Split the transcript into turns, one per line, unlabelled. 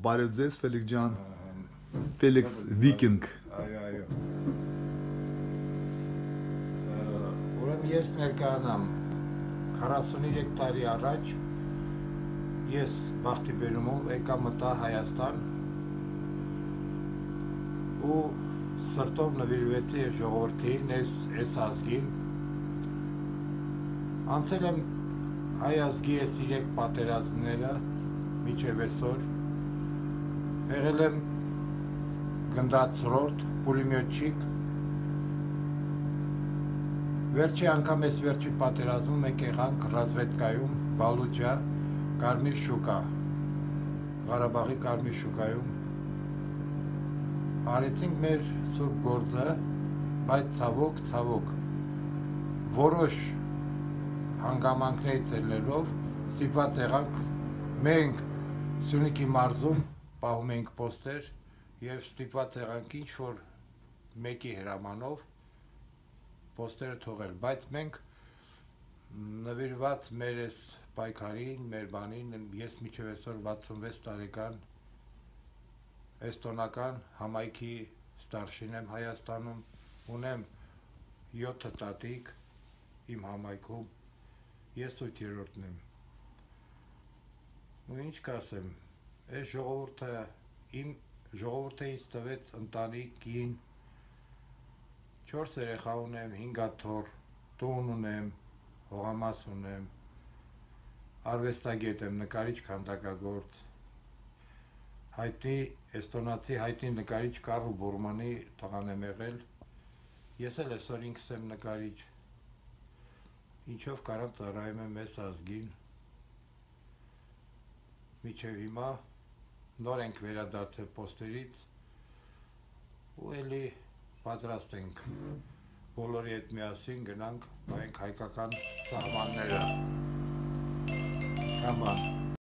Բարև ձեզ, Ֆելիքս ջան։ Ֆելիքս Վիկինգ։
Այո։ Ուրեմն ես ներկայանամ 43 տարի առաջ ես բախտի բերումով եկա մտա Հայաստան ու սրտով նվիրվեցի այս ժողովրդին, այս ազգին։ Անցել եմ հայ ազգի այս 3 պատերազմները մինչև այսօր։ Եղել եմ գնդացրորդ, պուլեմյոտչիկ։ Վերջի անգամ այս վերջի պատերազմում մենք եղանք ռազվեդկայում, Բալուջա, Կարմիր շուկա, Ղարաբաղի Կարմիր շուկայում։ Արեցինք մեր սուրբ գործը, բայց ցավոք, որոշ հանգամանքներից ելնելով ստիպված եղանք մենք Սյունիքի մարզում պահում էինք պոստեր եւ ստիպված եղանք ինչ-որ մեկի հրամանով պոստերը թողել, բայց մենք նվիրված մեր այս պայքարին, մեր բանին, ես մինչև այսօր 66 տարեկան էստոնական համայնքի ստարշին եմ Հայաստանում, ունեմ 7 տատիկ իմ համայնքում, ես 8-րդն եմ։ Ու ինչ կասեմ, այս ժողովուրդը ինձ տվեց ընտանիք, կին, 4 երեխա ունեմ, 5 թոռ, տուն ունեմ, հողամաս ունեմ, արվեստագետ եմ, նկարիչ, քանդակագործ, էստոնացի հայտնի նկարիչ Կարլ Բուրմանի տղան եմ եղել, ես էլ այսօր ինքս եմ նկարիչ, ինչով կարամ ծառայում եմ այս ազգին, մինչև հիմա նոր ենք վերադարձել պոստերից ու էլի պատրաստ ենք բոլորի հետ միասին գնանք պահենք հայկական սահմանները։ Կամ բան